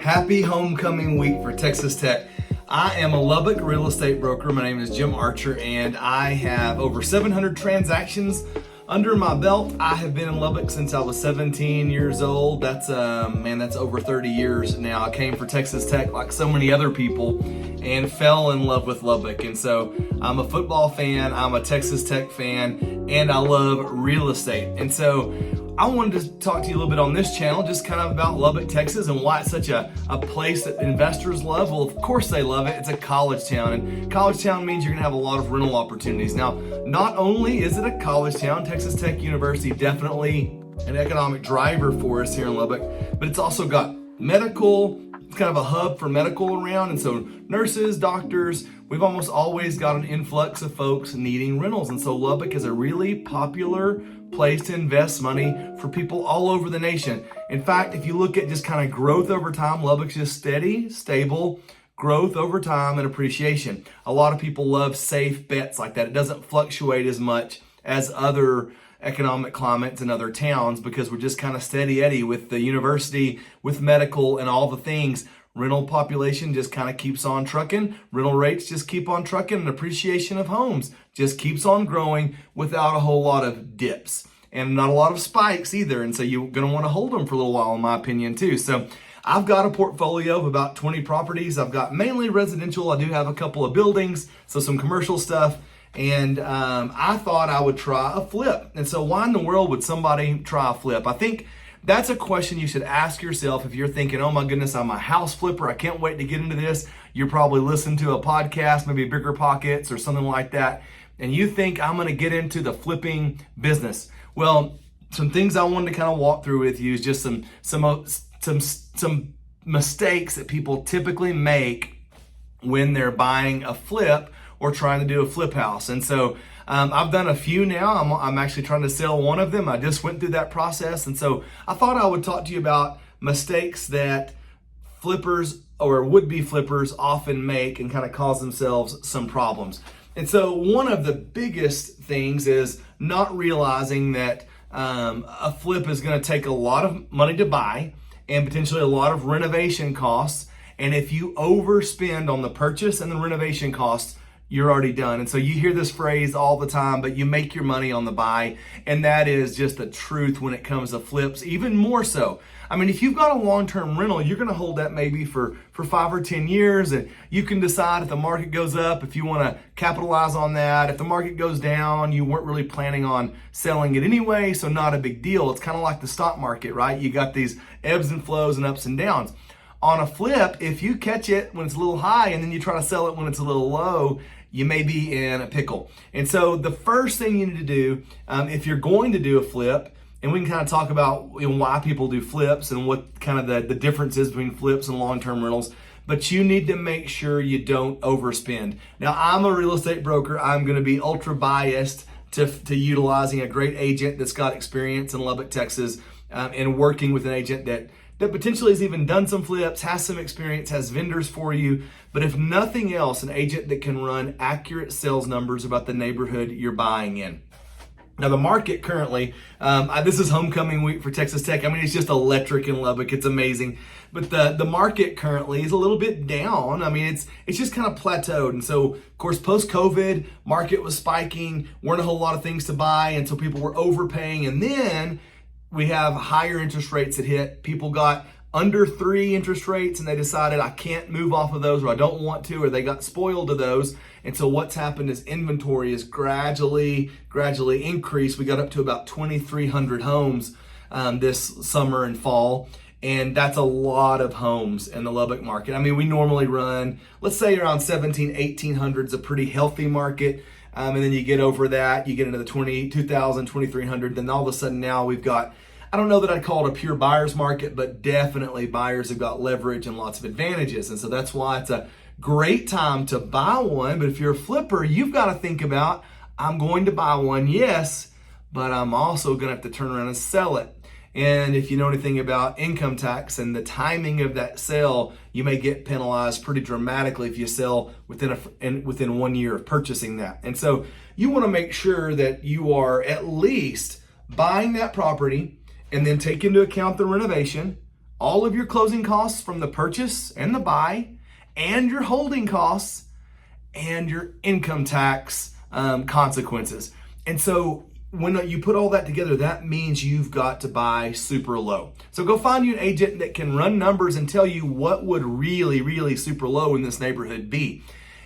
Happy homecoming week for Texas Tech. I am a Lubbock real estate broker. My name is Jim Archer, and I have over 700 transactions under my belt. I have been in Lubbock since I was 17 years old. That's over 30 years now. I came for Texas Tech like so many other people and fell in love with Lubbock. And so I'm a football fan, I'm a Texas Tech fan, and I love real estate. And so I wanted to talk to you a little bit on this channel, just kind of about Lubbock, Texas, and why it's such a place that investors love. Well, of course they love it. It's a college town, and college town means you're gonna have a lot of rental opportunities. Now, not only is it a college town, Texas Tech University definitely an economic driver for us here in Lubbock, but it's also got medical. It's kind of a hub for medical around, and so nurses, doctors, we've almost always got an influx of folks needing rentals. And so Lubbock is a really popular place to invest money for people all over the nation. In fact, if you look at just kind of growth over time, Lubbock's just steady, stable growth over time and appreciation. A lot of people love safe bets like that. It doesn't fluctuate as much as other economic climates in other towns because we're just kind of steady Eddie with the university, with medical and all the things. Rental population just kind of keeps on trucking. Rental rates just keep on trucking, and appreciation of homes just keeps on growing without a whole lot of dips and not a lot of spikes either. And so you're going to want to hold them for a little while, in my opinion, too. So I've got a portfolio of about 20 properties. I've got mainly residential. I do have a couple of buildings, so some commercial stuff. And I thought I would try a flip. And so why in the world would somebody try a flip? I think that's a question you should ask yourself if you're thinking, oh my goodness, I'm a house flipper. I can't wait to get into this. You're probably listening to a podcast, maybe Bigger Pockets or something like that. And you think I'm going to get into the flipping business. Well, some things I wanted to kind of walk through with you is just some mistakes that people typically make when they're buying a flip or trying to do a flip house. And so I've done a few now. I'm actually trying to sell one of them. I just went through that process. And so I thought I would talk to you about mistakes that flippers or would-be flippers often make and kind of cause themselves some problems. And so one of the biggest things is not realizing that a flip is going to take a lot of money to buy and potentially a lot of renovation costs. And if you overspend on the purchase and the renovation costs, you're already done. And so you hear this phrase all the time, but you make your money on the buy. And that is just the truth when it comes to flips, even more so. I mean, if you've got a long-term rental, you're gonna hold that maybe for 5 or 10 years, and you can decide if the market goes up, if you wanna capitalize on that. If the market goes down, you weren't really planning on selling it anyway, so not a big deal. It's kind of like the stock market, right? You got these ebbs and flows and ups and downs. On a flip, if you catch it when it's a little high and then you try to sell it when it's a little low, you may be in a pickle. And so the first thing you need to do, if you're going to do a flip, and we can kind of talk about why people do flips and what kind of the difference is between flips and long-term rentals, but you need to make sure you don't overspend. Now, I'm a real estate broker. I'm going to be ultra biased to utilizing a great agent that's got experience in Lubbock, Texas, and working with an agent that potentially has even done some flips, has some experience, has vendors for you. But if nothing else, an agent that can run accurate sales numbers about the neighborhood you're buying in. Now, the market currently, this is homecoming week for Texas Tech. I mean, it's just electric in Lubbock. It's amazing. But the market currently is a little bit down. I mean, it's just kind of plateaued. And so, of course, post-COVID, market was spiking, weren't a whole lot of things to buy, and so people were overpaying. And then we have higher interest rates that hit. People got under 3 interest rates and they decided I can't move off of those, or I don't want to, or they got spoiled to those. And so what's happened is inventory is gradually increased. We got up to about 2,300 homes this summer and fall. And that's a lot of homes in the Lubbock market. I mean, we normally run, let's say around 1,800 is a pretty healthy market. And then you get over that, you get into the 2,000, 2,300. Then all of a sudden now we've got, I don't know that I'd call it a pure buyer's market, but definitely buyers have got leverage and lots of advantages. And so that's why it's a great time to buy one. But if you're a flipper, you've got to think about, I'm going to buy one, yes, but I'm also going to have to turn around and sell it. And if you know anything about income tax and the timing of that sale, you may get penalized pretty dramatically if you sell within 1 year of purchasing that. And so you want to make sure that you are at least buying that property and then take into account the renovation, all of your closing costs from the purchase and the buy, and your holding costs, and your income tax consequences. And so when you put all that together, that means you've got to buy super low. So go find you an agent that can run numbers and tell you what would really, really super low in this neighborhood be.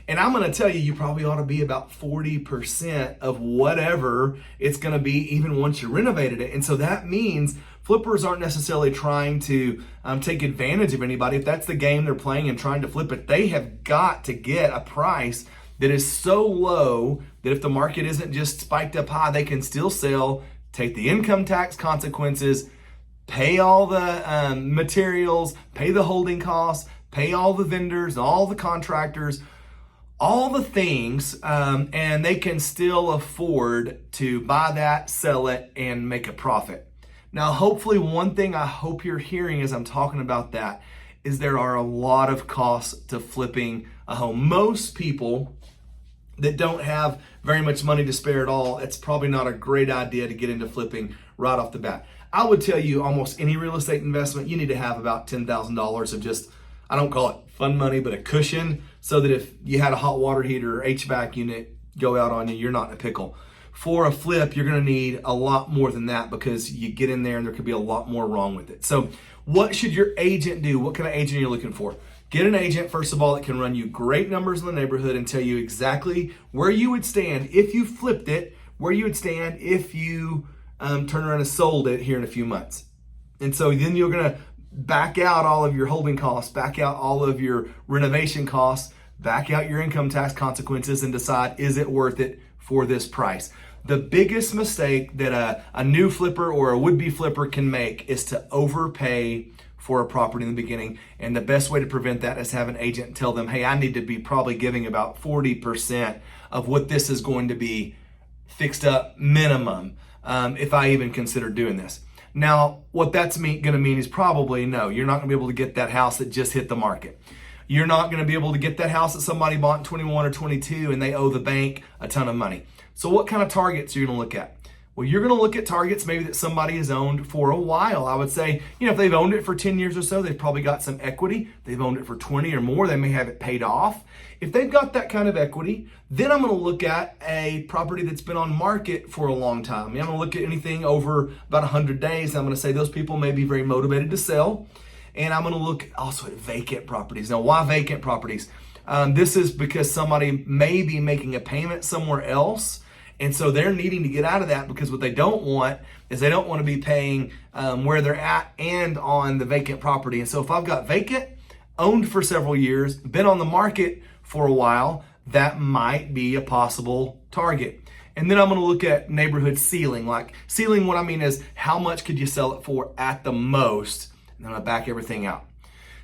And I'm going to tell you, you probably ought to be about 40% of whatever it's going to be, even once you renovated it. And so that means flippers aren't necessarily trying to take advantage of anybody. If that's the game they're playing and trying to flip it, they have got to get a price that is so low that if the market isn't just spiked up high, they can still sell, take the income tax consequences, pay all the materials, pay the holding costs, pay all the vendors, all the contractors, all the things, and they can still afford to buy that, sell it, and make a profit. Now, hopefully, one thing I hope you're hearing as I'm talking about that is there are a lot of costs to flipping a home. Most people that don't have very much money to spare at all, it's probably not a great idea to get into flipping right off the bat. I would tell you almost any real estate investment, you need to have about $10,000 of just, I don't call it fun money, but a cushion, so that if you had a hot water heater or HVAC unit go out on you, you're not in a pickle. For a flip, you're going to need a lot more than that, because you get in there and there could be a lot more wrong with it. So what should your agent do? What kind of agent are you looking for? Get an agent, first of all, that can run you great numbers in the neighborhood and tell you exactly where you would stand if you flipped it, where you would stand if you turn around and sold it here in a few months. And so then you're going to back out all of your holding costs, back out all of your renovation costs, back out your income tax consequences, and decide, is it worth it for this price? The biggest mistake that a new flipper or a would-be flipper can make is to overpay for a property in the beginning. And the best way to prevent that is have an agent tell them, hey, I need to be probably giving about 40% of what this is going to be fixed up minimum, if I even consider doing this. Now, what that's going to mean is probably no, you're not going to be able to get that house that just hit the market. You're not going to be able to get that house that somebody bought in 21 or 22 and they owe the bank a ton of money. So what kind of targets are you going to look at? Well, you're going to look at targets maybe that somebody has owned for a while. I would say, if they've owned it for 10 years or so, they've probably got some equity. They've owned it for 20 or more. They may have it paid off. If they've got that kind of equity, then I'm going to look at a property that's been on market for a long time. I'm going to look at anything over about 100 days. I'm going to say those people may be very motivated to sell. And I'm going to look also at vacant properties. Now, why vacant properties? This is because somebody may be making a payment somewhere else. And so they're needing to get out of that, because what they don't want is they don't want to be paying where they're at and on the vacant property. And so if I've got vacant, owned for several years, been on the market for a while, that might be a possible target. And then I'm going to look at neighborhood ceiling. Like ceiling, what I mean is how much could you sell it for at the most? And then I'm going to back everything out.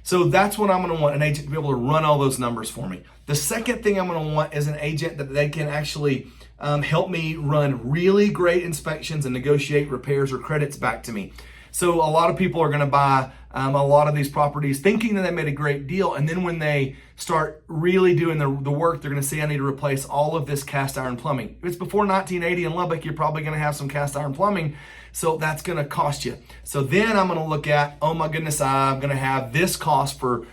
So that's what I'm going to want, an agent to be able to run all those numbers for me. The second thing I'm going to want is an agent that they can actually help me run really great inspections and negotiate repairs or credits back to me. So a lot of people are going to buy a lot of these properties thinking that they made a great deal. And then when they start really doing the work, they're going to say, I need to replace all of this cast iron plumbing. If it's before 1980 in Lubbock, you're probably going to have some cast iron plumbing. So that's going to cost you. So then I'm going to look at, oh my goodness, I'm going to have this cost for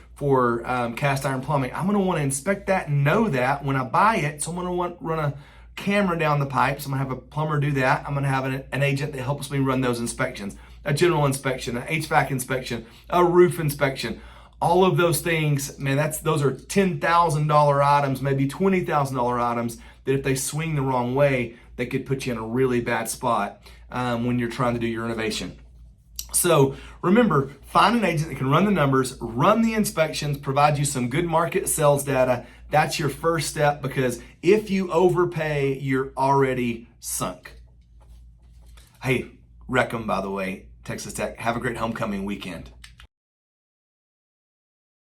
cast iron plumbing. I'm going to want to inspect that and know that when I buy it. So I'm going to run a camera down the pipes. I'm going to have a plumber do that. I'm going to have an agent that helps me run those inspections. A general inspection, an HVAC inspection, a roof inspection. All of those things, man, those are $10,000 items, maybe $20,000 items that if they swing the wrong way, they could put you in a really bad spot when you're trying to do your renovation. So remember, find an agent that can run the numbers, run the inspections, provide you some good market sales data. That's your first step, because if you overpay, you're already sunk. Hey, Reckham, by the way, Texas Tech. Have a great homecoming weekend.